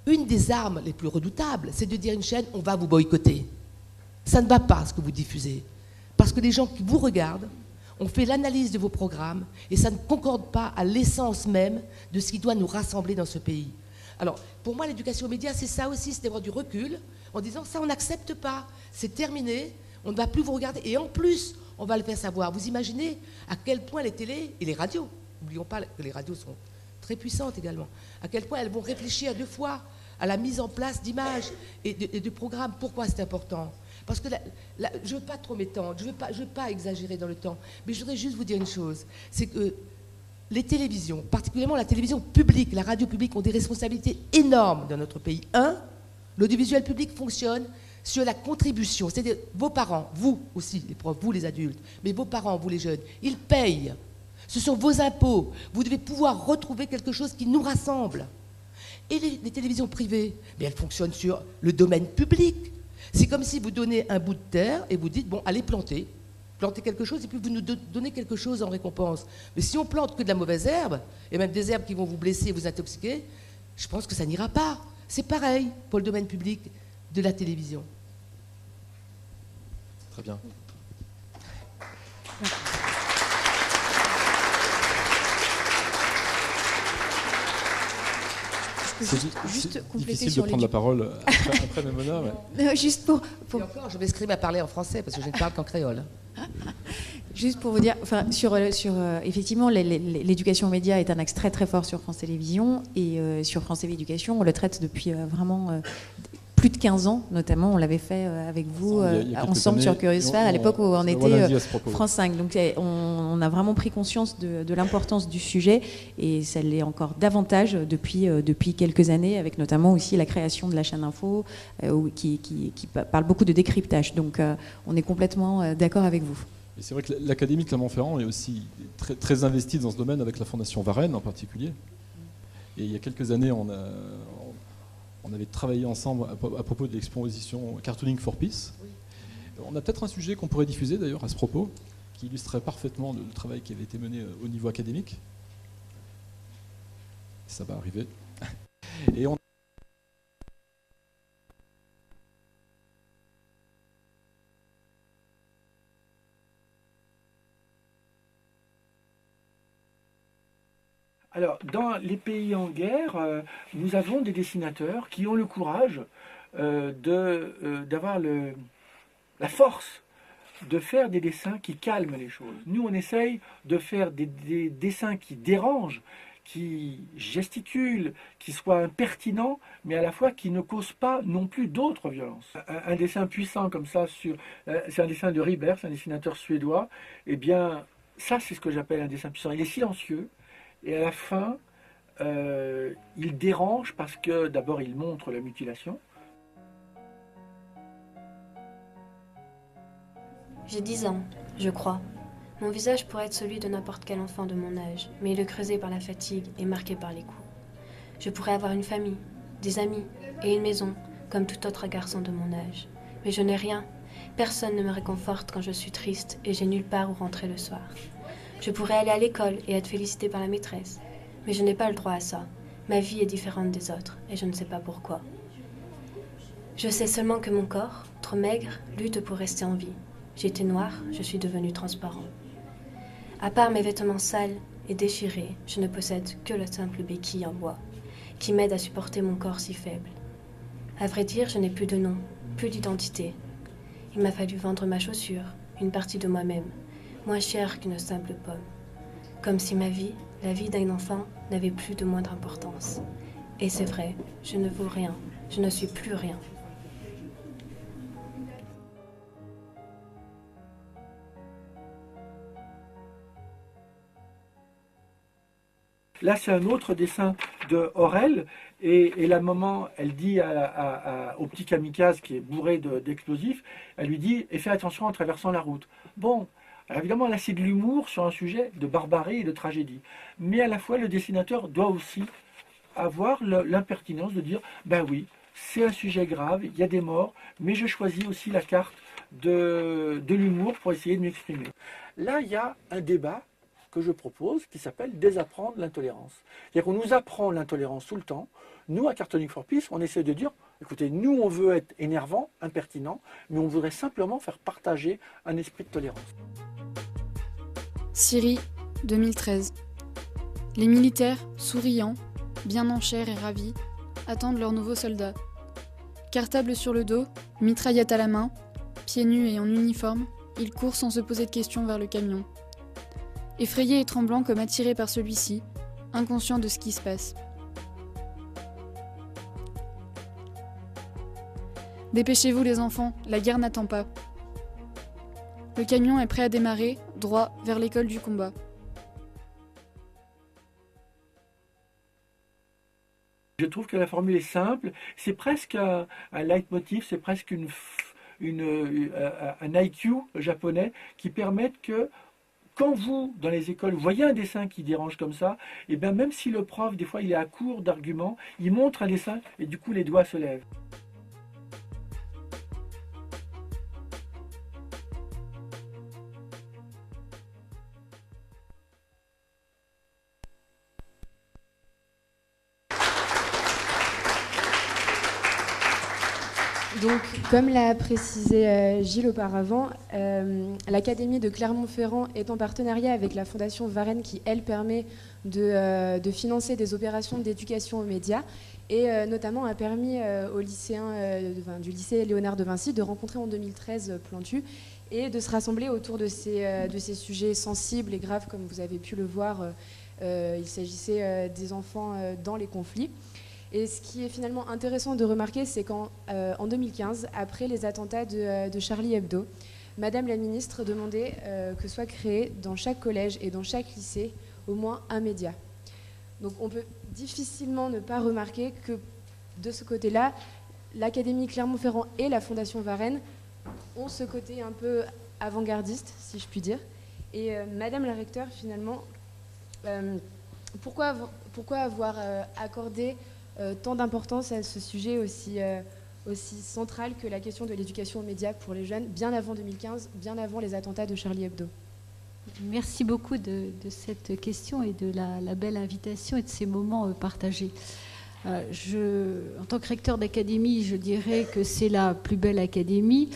une des armes les plus redoutables, c'est de dire à une chaîne, on va vous boycotter. Ça ne va pas ce que vous diffusez. Parce que les gens qui vous regardent ont fait l'analyse de vos programmes et ça ne concorde pas à l'essence même de ce qui doit nous rassembler dans ce pays. Alors, pour moi, l'éducation aux médias, c'est ça aussi, c'est d'avoir du recul en disant, ça, on n'accepte pas, c'est terminé, on ne va plus vous regarder. Et en plus, on va le faire savoir. Vous imaginez à quel point les télés et les radios, n'oublions pas que les radios sont très puissantes également, à quel point elles vont réfléchir 2 fois à la mise en place d'images et de programmes. Pourquoi c'est important ? Parce que je ne veux pas trop m'étendre, je ne veux pas exagérer dans le temps, mais je voudrais juste vous dire une chose, c'est que les télévisions, particulièrement la télévision publique, la radio publique, ont des responsabilités énormes dans notre pays. L'audiovisuel public fonctionne sur la contribution, c'est-à-dire vos parents, vous aussi, les profs, vous les adultes, mais vos parents, vous les jeunes, ils payent. Ce sont vos impôts. Vous devez pouvoir retrouver quelque chose qui nous rassemble. Et les télévisions privées, mais elles fonctionnent sur le domaine public. C'est comme si vous donnez un bout de terre et vous dites, bon, allez planter quelque chose et puis vous nous donnez quelque chose en récompense. Mais si on plante que de la mauvaise herbe, et même des herbes qui vont vous blesser et vous intoxiquer, je pense que ça n'ira pas. C'est pareil pour le domaine public de la télévision. Très bien. Juste compléter difficile sur de prendre la parole après Memona. Mais... Juste pour... Et encore, je m'escrime à parler en français parce que je ne parle qu'en créole. Juste pour vous dire, enfin, sur effectivement, l'éducation aux médias est un axe très très fort sur France Télévisions et sur France TV Éducation, on le traite depuis vraiment plus de 15 ans, notamment, on l'avait fait avec vous il y a ensemble années, sur Curious Faire, à l'époque où on était France 5. Donc on a vraiment pris conscience de l'importance du sujet et ça l'est encore davantage depuis quelques années, avec notamment aussi la création de la chaîne Info qui parle beaucoup de décryptage. Donc on est complètement d'accord avec vous. Et c'est vrai que l'Académie Clermont-Ferrand est aussi très, très investie dans ce domaine avec la Fondation Varenne en particulier. Et il y a quelques années, on avait travaillé ensemble à propos de l'exposition Cartooning for Peace. Oui. On a peut-être un sujet qu'on pourrait diffuser d'ailleurs à ce propos, qui illustrerait parfaitement le travail qui avait été mené au niveau académique. Ça va arriver. Et on... Alors, dans les pays en guerre, nous avons des dessinateurs qui ont le courage d'avoir la force de faire des dessins qui calment les choses. Nous, on essaye de faire des dessins qui dérangent, qui gesticulent, qui soient impertinents, mais à la fois qui ne causent pas non plus d'autres violences. Un dessin puissant comme ça, c'est un dessin de Ribert, un dessinateur suédois, eh bien, ça, c'est ce que j'appelle un dessin puissant. Il est silencieux. Et à la fin, il dérange parce que d'abord il montre la mutilation. J'ai 10 ans, je crois. Mon visage pourrait être celui de n'importe quel enfant de mon âge, mais il est creusé par la fatigue et marqué par les coups. Je pourrais avoir une famille, des amis et une maison, comme tout autre garçon de mon âge. Mais je n'ai rien. Personne ne me réconforte quand je suis triste et j'ai nulle part où rentrer le soir. Je pourrais aller à l'école et être félicitée par la maîtresse. Mais je n'ai pas le droit à ça. Ma vie est différente des autres et je ne sais pas pourquoi. Je sais seulement que mon corps, trop maigre, lutte pour rester en vie. J'étais noire, je suis devenue transparent. À part mes vêtements sales et déchirés, je ne possède que la simple béquille en bois, qui m'aide à supporter mon corps si faible. À vrai dire, je n'ai plus de nom, plus d'identité. Il m'a fallu vendre ma chaussure, une partie de moi-même, moins chère qu'une simple pomme. Comme si ma vie, la vie d'un enfant, n'avait plus de moindre importance. Et c'est vrai, je ne vaux rien, je ne suis plus rien. Là, c'est un autre dessin de Aurel, et la maman, elle dit au petit kamikaze qui est bourré d'explosifs, elle lui dit « et fais attention en traversant la route ». Bon, alors évidemment, là, c'est de l'humour sur un sujet de barbarie et de tragédie. Mais à la fois, le dessinateur doit aussi avoir l'impertinence de dire « ben oui, c'est un sujet grave, il y a des morts, mais je choisis aussi la carte de l'humour pour essayer de m'exprimer ». Là, il y a un débat que je propose qui s'appelle « Désapprendre l'intolérance ». C'est-à-dire qu'on nous apprend l'intolérance tout le temps, Nous, à Cartooning for Peace, on essaie de dire, écoutez, nous, on veut être énervant, impertinent, mais on voudrait simplement faire partager un esprit de tolérance. Syrie, 2013. Les militaires, souriants, bien en chair et ravis, attendent leurs nouveaux soldats. Cartable sur le dos, mitraillette à la main, pieds nus et en uniforme, ils courent sans se poser de questions vers le camion. Effrayés et tremblants comme attirés par celui-ci, inconscients de ce qui se passe. Dépêchez-vous les enfants, la guerre n'attend pas. Le camion est prêt à démarrer, droit vers l'école du combat. Je trouve que la formule est simple, c'est presque un leitmotiv, c'est presque un IQ japonais qui permettent que quand vous, dans les écoles, vous voyez un dessin qui dérange comme ça, et bien même si le prof, des fois, il est à court d'arguments, il montre un dessin et du coup les doigts se lèvent. Donc, comme l'a précisé Gilles auparavant, l'Académie de Clermont-Ferrand est en partenariat avec la Fondation Varenne qui, elle, permet de financer des opérations d'éducation aux médias et notamment a permis aux lycéens du lycée Léonard de Vinci de rencontrer en 2013 Plantu et de se rassembler autour de ces sujets sensibles et graves, comme vous avez pu le voir. Il s'agissait des enfants dans les conflits. Et ce qui est finalement intéressant de remarquer, c'est qu'en 2015, après les attentats de Charlie Hebdo, Madame la ministre demandait que soit créé dans chaque collège et dans chaque lycée au moins un média. Donc on peut difficilement ne pas remarquer que de ce côté-là, l'Académie Clermont-Ferrand et la Fondation Varenne ont ce côté un peu avant-gardiste, si je puis dire. Et Madame la recteure, finalement, pourquoi avoir accordé tant d'importance à ce sujet aussi central que la question de l'éducation aux médias pour les jeunes, bien avant 2015, bien avant les attentats de Charlie Hebdo? Merci beaucoup de cette question et de la belle invitation et de ces moments partagés. En tant que recteur d'académie, je dirais que c'est la plus belle académie,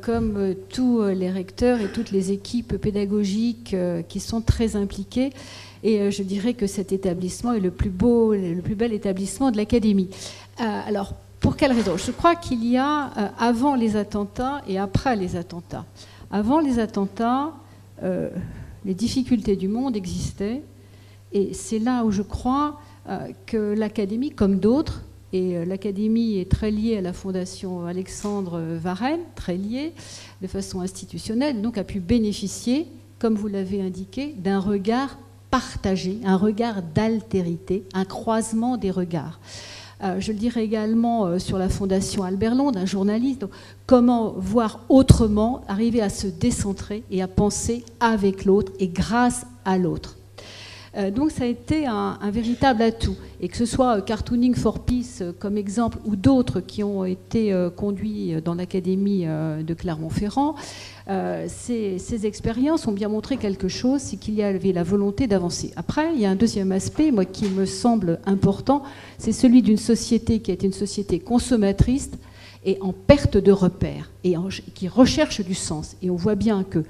comme tous les recteurs et toutes les équipes pédagogiques qui sont très impliquées. Et je dirais que cet établissement est le plus beau, le plus bel établissement de l'académie. Alors, pour quelle raison? Je crois qu'il y a avant les attentats et après les attentats. Avant les attentats, les difficultés du monde existaient. Et c'est là où je crois que l'académie, comme d'autres, et l'académie est très liée à la Fondation Alexandre Varenne, très liée de façon institutionnelle, donc a pu bénéficier, comme vous l'avez indiqué, d'un regard partagé, un regard d'altérité, un croisement des regards. Je le dirais également sur la Fondation Albert Londres, un journaliste, donc, comment voir autrement, arriver à se décentrer et à penser avec l'autre et grâce à l'autre. Donc ça a été un véritable atout. Et que ce soit Cartooning for Peace comme exemple ou d'autres qui ont été conduits dans l'Académie de Clermont-Ferrand, ces expériences ont bien montré quelque chose, c'est qu'il y avait la volonté d'avancer. Après, il y a un deuxième aspect, moi, qui me semble important, c'est celui d'une société qui est une société consommatrice et en perte de repères, et qui recherche du sens. Et on voit bien que,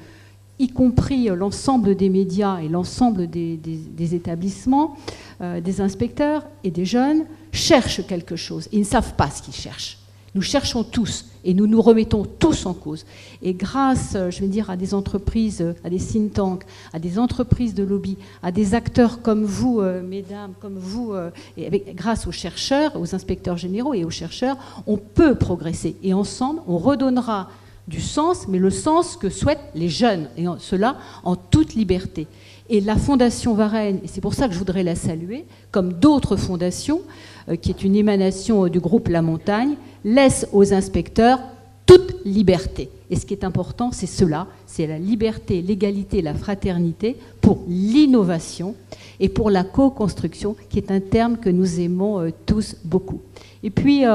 y compris l'ensemble des médias et l'ensemble des établissements, des inspecteurs et des jeunes, cherchent quelque chose. Ils ne savent pas ce qu'ils cherchent. Nous cherchons tous et nous nous remettons tous en cause. Et grâce, je vais dire, à des entreprises, à des think tanks, à des entreprises de lobby, à des acteurs comme vous, mesdames, comme vous, et grâce aux chercheurs, aux inspecteurs généraux et aux chercheurs, on peut progresser. Et ensemble, on redonnera du sens, mais le sens que souhaitent les jeunes, et cela en toute liberté. Et la Fondation Varenne, et c'est pour ça que je voudrais la saluer, comme d'autres fondations, qui est une émanation du groupe La Montagne, laisse aux inspecteurs toute liberté. Et ce qui est important, c'est cela, c'est la liberté, l'égalité, la fraternité pour l'innovation et pour la co-construction, qui est un terme que nous aimons tous beaucoup. Et puis,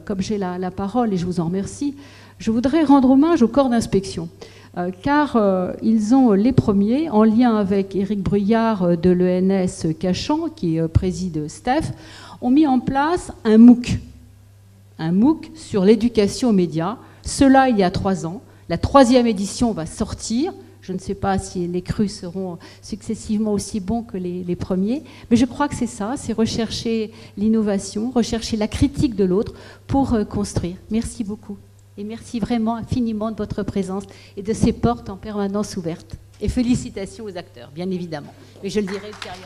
comme j'ai la parole, et je vous en remercie, je voudrais rendre hommage au corps d'inspection. car ils ont les premiers, en lien avec Éric Bruyard de l'ENS Cachan, qui préside STEF, ont mis en place un MOOC sur l'éducation aux médias. Cela il y a 3 ans. La 3e édition va sortir. Je ne sais pas si les crus seront successivement aussi bons que les premiers, mais je crois que c'est ça, c'est rechercher l'innovation, rechercher la critique de l'autre pour construire. Merci beaucoup. Et merci vraiment infiniment de votre présence et de ces portes en permanence ouvertes. Et félicitations aux acteurs, bien évidemment. Mais je le dirai ultérieurement.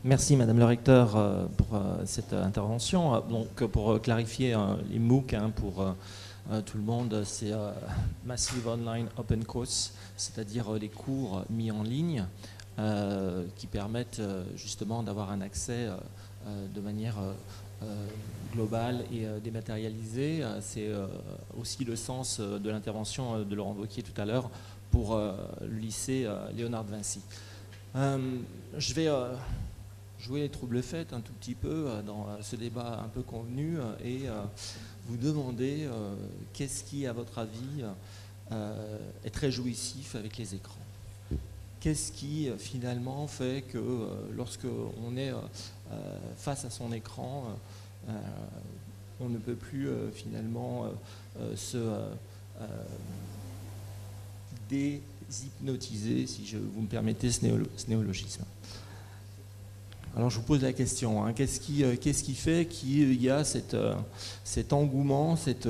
Merci Madame le Recteur pour cette intervention. Donc pour clarifier les MOOC pour tout le monde, c'est Massive Online Open Course, c'est-à-dire les cours mis en ligne qui permettent justement d'avoir un accès de manière globale et dématérialisée. C'est aussi le sens de l'intervention de Laurent Wauquiez tout à l'heure pour le lycée Léonard de Vinci. Je vais jouer les troubles faits un tout petit peu dans ce débat un peu convenu et vous demander qu'est-ce qui, à votre avis, est très jouissif avec les écrans. Qu'est-ce qui, finalement, fait que lorsque on est face à son écran, on ne peut plus, finalement, se déshypnotiser, si vous me permettez ce néologisme. Alors je vous pose la question, hein, qu'est-ce qui fait qu'il y a cet engouement, cette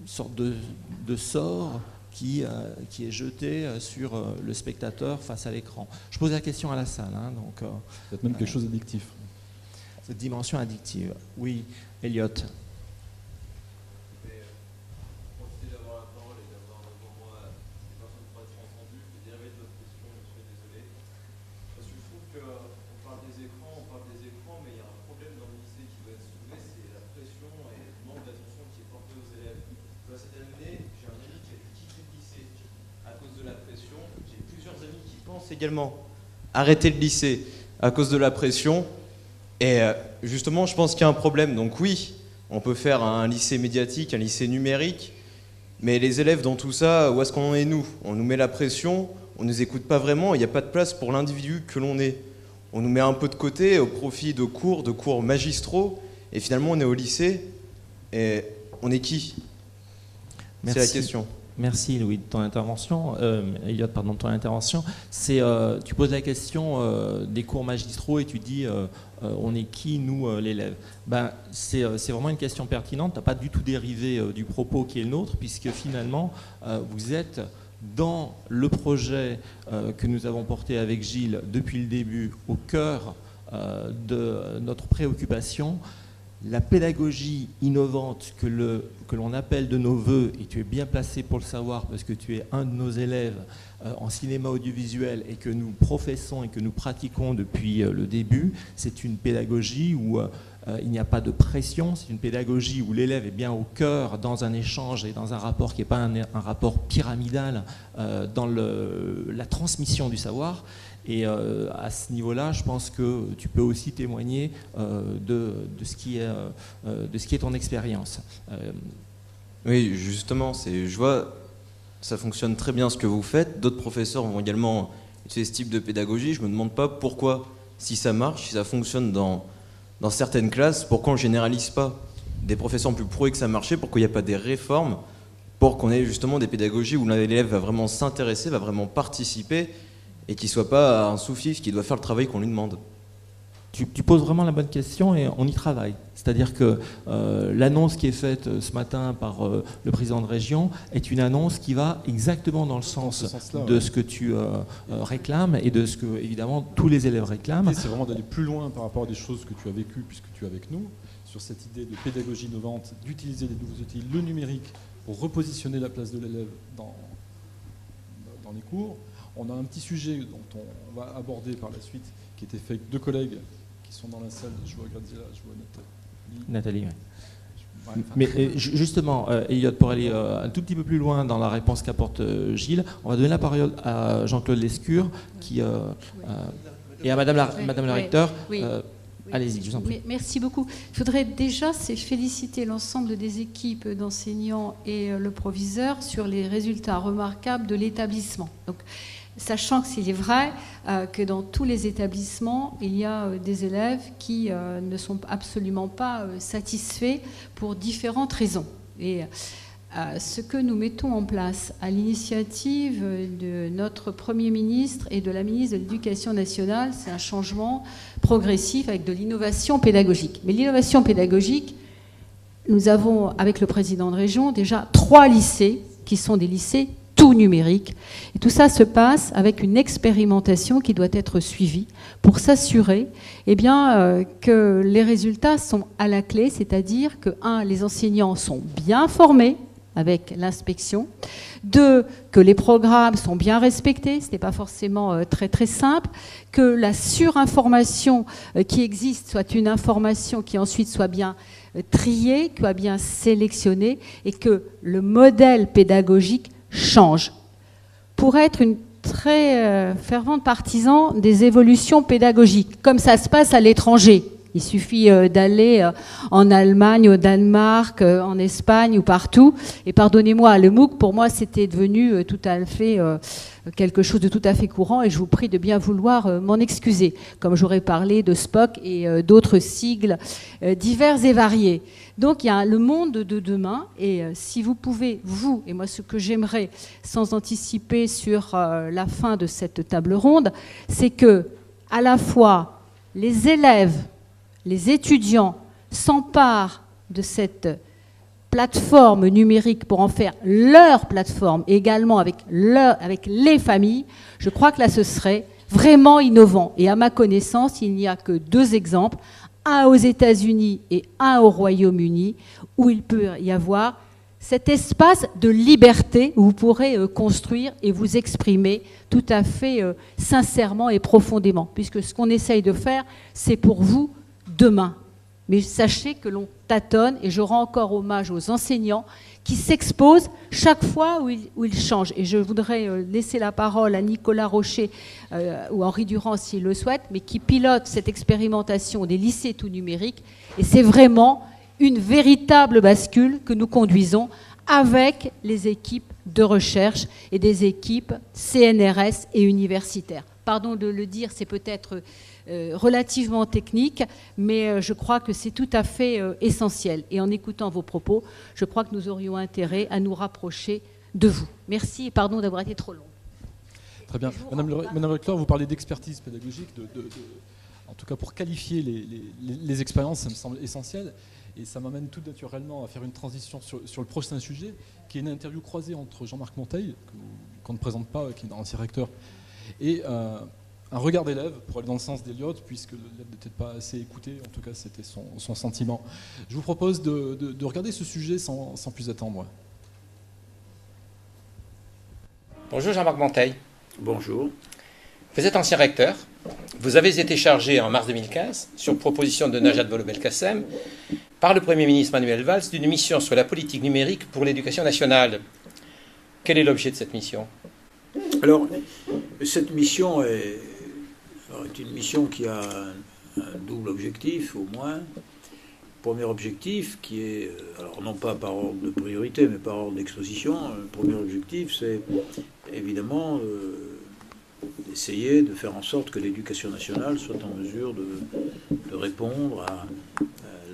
sorte de sort qui est jeté sur le spectateur face à l'écran? Je pose la question à la salle. Hein, donc, peut-être même quelque chose d'addictif. Cette dimension addictive. Oui, Elliot. Également arrêter le lycée à cause de la pression et justement je pense qu'il y a un problème. Donc oui, on peut faire un lycée médiatique, un lycée numérique, mais les élèves dans tout ça, où est-ce qu'on en est nous? On nous met la pression, on ne nous écoute pas vraiment, il n'y a pas de place pour l'individu que l'on est. On nous met un peu de côté au profit de cours magistraux et finalement on est au lycée et on est qui? C'est la question. Merci Louis de ton intervention, Elliot, pardon, de ton intervention. Tu poses la question des cours magistraux et tu dis on est qui, nous, l'élève? C'est vraiment une question pertinente, tu n'as pas du tout dérivé du propos qui est le nôtre, puisque finalement vous êtes dans le projet que nous avons porté avec Gilles depuis le début, au cœur de notre préoccupation. La pédagogie innovante que l'on appelle de nos voeux, et tu es bien placé pour le savoir parce que tu es un de nos élèves en cinéma audiovisuel et que nous professons et que nous pratiquons depuis le début, c'est une pédagogie où il n'y a pas de pression, c'est une pédagogie où l'élève est bien au cœur dans un échange et dans un rapport qui n'est pas un rapport pyramidal dans la transmission du savoir. Et à ce niveau-là, je pense que tu peux aussi témoigner de ce qui est ton expérience. Oui, justement, je vois, ça fonctionne très bien ce que vous faites. D'autres professeurs vont également utiliser ce type de pédagogie. Je ne me demande pas pourquoi, si ça marche, si ça fonctionne dans certaines classes, pourquoi on ne généralise pas des professeurs plus proués que ça marchait, pourquoi il n'y a pas des réformes pour qu'on ait justement des pédagogies où l'élève va vraiment s'intéresser, va vraiment participer et qu'il ne soit pas un sous-fifre qui doit faire le travail qu'on lui demande. Tu poses vraiment la bonne question et on y travaille. C'est-à-dire que l'annonce qui est faite ce matin par le président de région est une annonce qui va exactement dans le sens de ce que tu réclames et de ce que, évidemment, tous les élèves réclament. C'est vraiment d'aller plus loin par rapport à des choses que tu as vécues puisque tu es avec nous, sur cette idée de pédagogie innovante, d'utiliser les nouveaux outils, le numérique, pour repositionner la place de l'élève dans les cours. On a un petit sujet dont on va aborder par la suite, qui était fait avec 2 collègues qui sont dans la salle. Je vois Graziella, je vois Nathalie. Oui. Mais justement, Elliot, pour aller un tout petit peu plus loin dans la réponse qu'apporte Gilles, on va donner la parole à Jean-Claude Lescure qui... Et à Madame la recteure, allez-y, je vous en prie. Merci beaucoup. Il faudrait déjà féliciter l'ensemble des équipes d'enseignants et le proviseur sur les résultats remarquables de l'établissement. Donc, sachant que s'il est vrai que dans tous les établissements, il y a des élèves qui ne sont absolument pas satisfaits pour différentes raisons. Et ce que nous mettons en place à l'initiative de notre Premier ministre et de la ministre de l'Éducation nationale, c'est un changement progressif avec de l'innovation pédagogique. Mais l'innovation pédagogique, nous avons, avec le président de région, déjà 3 lycées qui sont des lycées tout numériques. Et tout ça se passe avec une expérimentation qui doit être suivie pour s'assurer que les résultats sont à la clé, c'est-à-dire que, 1, les enseignants sont bien formés, avec l'inspection. 2, que les programmes sont bien respectés, ce n'est pas forcément très très simple, que la surinformation qui existe soit une information qui ensuite soit bien triée, soit bien sélectionnée, et que le modèle pédagogique change. Pour être une très fervente partisan des évolutions pédagogiques, comme ça se passe à l'étranger. Il suffit d'aller en Allemagne, au Danemark, en Espagne ou partout. Et pardonnez-moi, le MOOC, pour moi, c'était devenu tout à fait quelque chose de tout à fait courant. Et je vous prie de bien vouloir m'en excuser, comme j'aurais parlé de SPOC et d'autres sigles divers et variés. Donc il y a le monde de demain. Et si vous pouvez, vous, et moi ce que j'aimerais, sans anticiper sur la fin de cette table ronde, c'est que à la fois les élèves, les étudiants s'emparent de cette plateforme numérique pour en faire leur plateforme, également avec les familles, je crois que là, ce serait vraiment innovant. Et à ma connaissance, il n'y a que 2 exemples, un aux États-Unis et un au Royaume-Uni, où il peut y avoir cet espace de liberté où vous pourrez construire et vous exprimer tout à fait sincèrement et profondément, puisque ce qu'on essaye de faire, c'est pour vous demain. Mais sachez que l'on tâtonne, et je rends encore hommage aux enseignants qui s'exposent chaque fois où ils changent. Et je voudrais laisser la parole à Nicolas Rocher ou Henri Durand s'il le souhaite, mais qui pilote cette expérimentation des lycées tout numériques. Et c'est vraiment une véritable bascule que nous conduisons avec les équipes de recherche et des équipes CNRS et universitaires. Pardon de le dire, c'est peut-être relativement technique, mais je crois que c'est tout à fait essentiel. Et en écoutant vos propos, je crois que nous aurions intérêt à nous rapprocher de vous. Merci et pardon d'avoir été trop long. Très bien. Madame le recteur, vous parlez d'expertise pédagogique, en tout cas pour qualifier les expériences, ça me semble essentiel. Et ça m'amène tout naturellement à faire une transition sur le prochain sujet, qui est une interview croisée entre Jean-Marc Monteil, qu'on ne présente pas, qui est un ancien recteur, et un regard d'élève, pour aller dans le sens d'Eliott, puisque l'élève n'était pas assez écouté, en tout cas c'était son sentiment. Je vous propose de regarder ce sujet sans plus attendre. Bonjour Jean-Marc Monteil. Bonjour. Vous êtes ancien recteur. Vous avez été chargé en mars 2015, sur proposition de Najat Vallaud-Belkacem, par le Premier ministre Manuel Valls, d'une mission sur la politique numérique pour l'éducation nationale. Quel est l'objet de cette mission ? Alors, cette mission est une mission qui a un double objectif, au moins. Premier objectif, qui est, alors non pas par ordre de priorité, mais par ordre d'exposition. Le premier objectif, c'est évidemment d'essayer de faire en sorte que l'éducation nationale soit en mesure de répondre à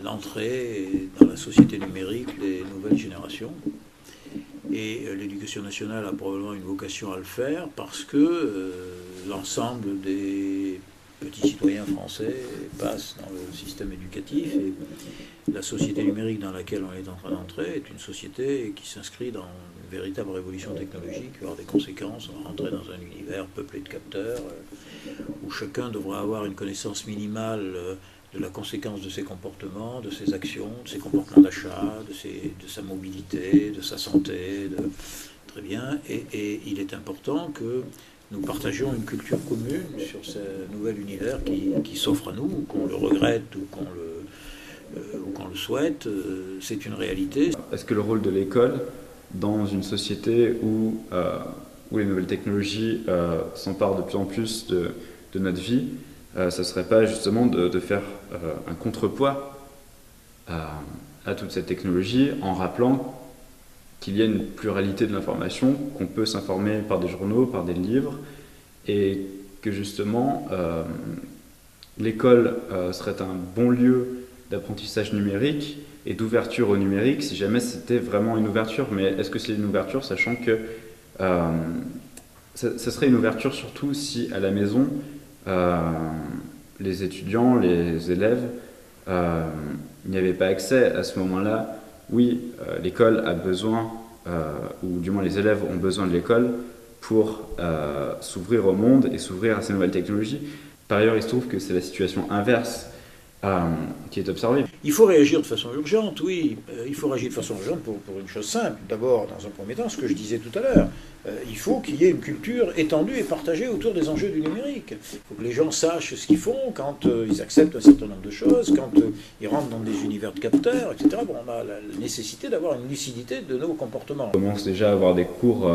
l'entrée dans la société numérique des nouvelles générations. Et l'éducation nationale a probablement une vocation à le faire parce que l'ensemble des petits citoyens français passent dans le système éducatif et la société numérique dans laquelle on est en train d'entrer est une société qui s'inscrit dans une véritable révolution technologique, qui va avoir des conséquences. On va rentrer dans un univers peuplé de capteurs où chacun devra avoir une connaissance minimale de la conséquence de ses comportements, de ses actions, de ses comportements d'achat, de sa mobilité, de sa santé. Très bien. Et il est important que nous partagions une culture commune sur ce nouvel univers qui s'offre à nous, qu'on le regrette ou qu'on le souhaite. C'est une réalité. Est-ce que le rôle de l'école dans une société où les nouvelles technologies s'emparent de plus en plus de notre vie, ce ne serait pas justement de faire un contrepoids à toute cette technologie en rappelant qu'il y a une pluralité de l'information, qu'on peut s'informer par des journaux, par des livres, et que justement l'école serait un bon lieu d'apprentissage numérique et d'ouverture au numérique, si jamais c'était vraiment une ouverture. Mais est-ce que c'est une ouverture, sachant que ça serait une ouverture surtout si à la maison, les étudiants, les élèves, n'y avaient pas accès à ce moment-là. Oui, l'école a besoin, ou du moins les élèves ont besoin de l'école pour s'ouvrir au monde et s'ouvrir à ces nouvelles technologies. Par ailleurs, il se trouve que c'est la situation inverse qui est observée. Il faut réagir de façon urgente, oui. Il faut réagir de façon urgente pour une chose simple. D'abord, dans un premier temps, ce que je disais tout à l'heure, il faut qu'il y ait une culture étendue et partagée autour des enjeux du numérique. Il faut que les gens sachent ce qu'ils font quand ils acceptent un certain nombre de choses, quand ils rentrent dans des univers de capteurs, etc. Bon, on a la nécessité d'avoir une lucidité de nos comportements. On commence déjà à avoir des cours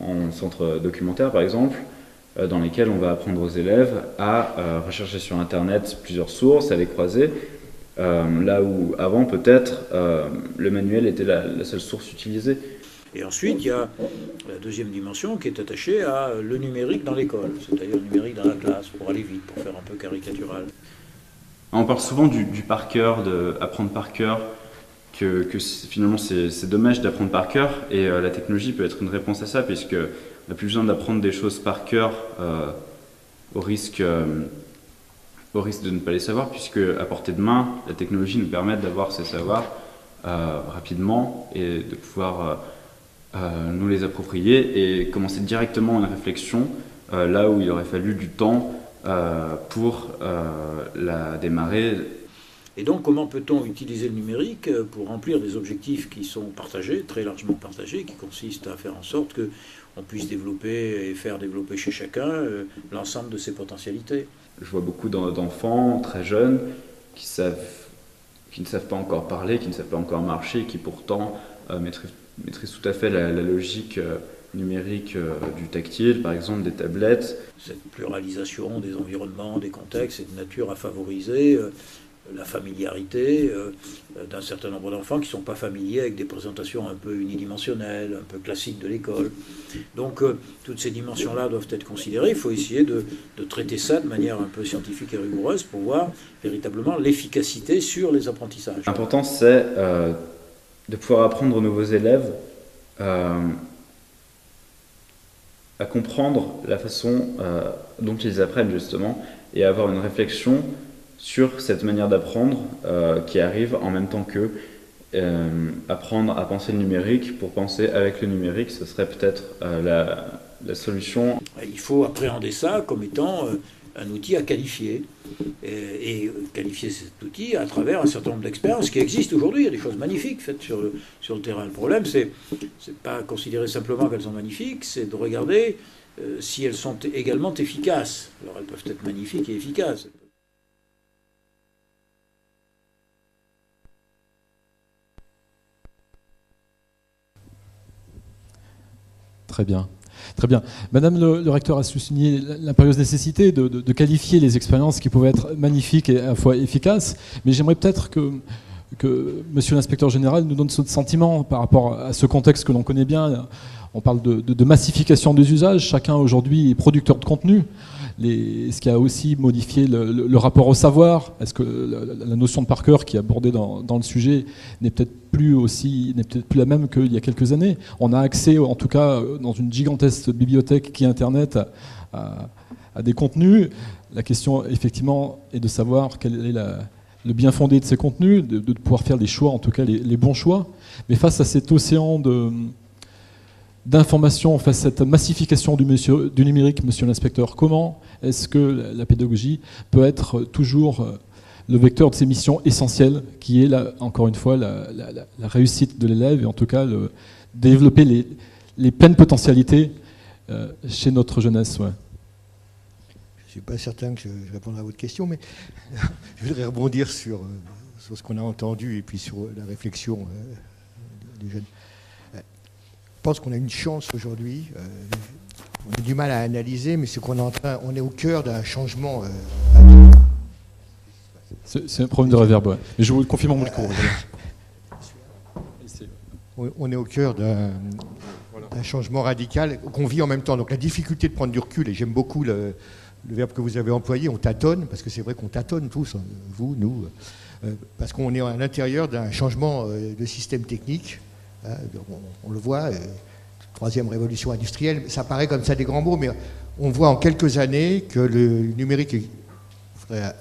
en centre documentaire, par exemple, dans lesquels on va apprendre aux élèves à rechercher sur Internet plusieurs sources, à les croiser, là où avant peut-être le manuel était la seule source utilisée. Et ensuite, il y a la deuxième dimension qui est attachée à le numérique dans l'école, c'est-à-dire le numérique dans la classe, pour aller vite, pour faire un peu caricatural. On parle souvent du par cœur, d'apprendre par cœur, que finalement c'est dommage d'apprendre par cœur, et la technologie peut être une réponse à ça, puisque on n'a plus besoin d'apprendre des choses par cœur au risque de ne pas les savoir, puisque à portée de main, la technologie nous permet d'avoir ces savoirs rapidement et de pouvoir nous les approprier et commencer directement une réflexion là où il aurait fallu du temps pour la démarrer. Et donc, comment peut-on utiliser le numérique pour remplir des objectifs qui sont partagés, très largement partagés, qui consistent à faire en sorte qu'on puisse développer et faire développer chez chacun l'ensemble de ses potentialités. Je vois beaucoup d'enfants très jeunes qui ne savent pas encore parler, qui ne savent pas encore marcher, qui pourtant maîtrisent tout à fait la logique numérique du tactile, par exemple des tablettes. Cette pluralisation des environnements, des contextes est de nature à favoriser la familiarité d'un certain nombre d'enfants qui ne sont pas familiers avec des présentations un peu unidimensionnelles, un peu classiques de l'école. Donc toutes ces dimensions-là doivent être considérées. Il faut essayer de traiter ça de manière un peu scientifique et rigoureuse pour voir véritablement l'efficacité sur les apprentissages. L'important, c'est de pouvoir apprendre aux nouveaux élèves à comprendre la façon dont ils apprennent justement et à avoir une réflexion sur cette manière d'apprendre qui arrive en même temps que apprendre à penser le numérique. Pour penser avec le numérique, ce serait peut-être la solution. Il faut appréhender ça comme étant un outil à qualifier et qualifier cet outil à travers un certain nombre d'expériences qui existent aujourd'hui. Il y a des choses magnifiques faites sur le terrain. Le problème, c'est pas considérer simplement qu'elles sont magnifiques, c'est de regarder si elles sont également efficaces. Alors elles peuvent être magnifiques et efficaces. Très bien. Très bien. Madame le recteur a souligné l'impérieuse nécessité de qualifier les expériences qui pouvaient être magnifiques et à la fois efficaces, mais j'aimerais peut-être que Monsieur l'inspecteur général nous donne son sentiment par rapport à ce contexte que l'on connaît bien. On parle de massification des usages. Chacun aujourd'hui est producteur de contenu. Ce qui a aussi modifié le rapport au savoir. Est-ce que la notion de par cœur qui est abordée dans le sujet n'est peut-être plus la même qu'il y a quelques années? On a accès, en tout cas, dans une gigantesque bibliothèque qui est Internet, à des contenus. La question, effectivement, est de savoir quel est le bien fondé de ces contenus, de pouvoir faire des choix, en tout cas les bons choix. Mais face à cet océan d'informations, face à cette massification du numérique, monsieur l'inspecteur, comment est-ce que la pédagogie peut être toujours le vecteur de ces missions essentielles, qui est, encore une fois, la réussite de l'élève, et en tout cas développer les pleines potentialités chez notre jeunesse. Ouais. Je ne suis pas certain que je répondrai à votre question, mais je voudrais rebondir sur ce qu'on a entendu et puis sur la réflexion des jeunes. Je pense qu'on a une chance aujourd'hui on a du mal à analyser, mais c'est qu'on on est au cœur d'un changement. C'est un problème de réverb, ouais. Mais je vous le confirme en micro. On est au cœur d'un changement radical qu'on vit en même temps. Donc la difficulté de prendre du recul, et j'aime beaucoup le verbe que vous avez employé, on tâtonne, parce que c'est vrai qu'on tâtonne tous, vous, nous, parce qu'on est à l'intérieur d'un changement de système technique. On le voit, troisième révolution industrielle, ça paraît comme ça des grands mots, mais on voit en quelques années que le numérique, il faudrait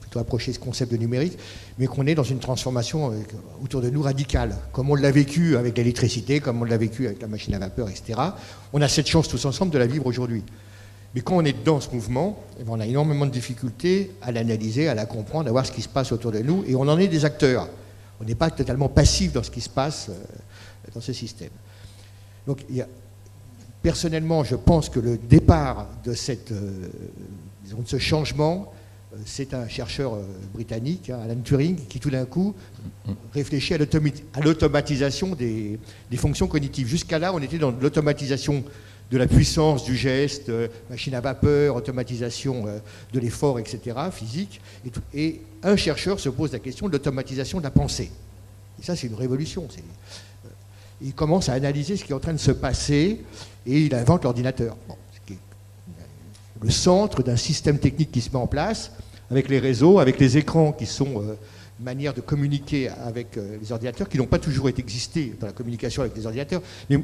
plutôt approcher ce concept de numérique, mais qu'on est dans une transformation autour de nous radicale, comme on l'a vécu avec l'électricité, comme on l'a vécu avec la machine à vapeur, etc. On a cette chance tous ensemble de la vivre aujourd'hui. Mais quand on est dans ce mouvement, on a énormément de difficultés à l'analyser, à la comprendre, à voir ce qui se passe autour de nous, et on en est des acteurs. On n'est pas totalement passif dans ce qui se passe dans ce système. Donc, personnellement, je pense que le départ de de ce changement, c'est un chercheur britannique, Alan Turing, qui tout d'un coup réfléchit à l'automatisation des fonctions cognitives. Jusqu'à là, on était dans l'automatisation de la puissance du geste, machine à vapeur, automatisation de l'effort, etc., physique. Et un chercheur se pose la question de l'automatisation de la pensée. Et ça, c'est une révolution. Il commence à analyser ce qui est en train de se passer et il invente l'ordinateur. Bon, ce qui est le centre d'un système technique qui se met en place avec les réseaux, avec les écrans qui sont une manière de communiquer avec les ordinateurs qui n'ont pas toujours existé dans la communication avec les ordinateurs. Mais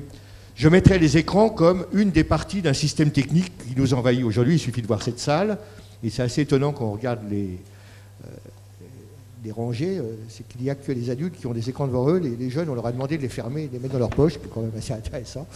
je mettrais les écrans comme une des parties d'un système technique qui nous envahit aujourd'hui. Il suffit de voir cette salle et c'est assez étonnant quand on regarde les rangées, c'est qu'il n'y a que les adultes qui ont des écrans devant eux. Les jeunes, on leur a demandé de les fermer et de les mettre dans leur poche, c'est quand même assez intéressant.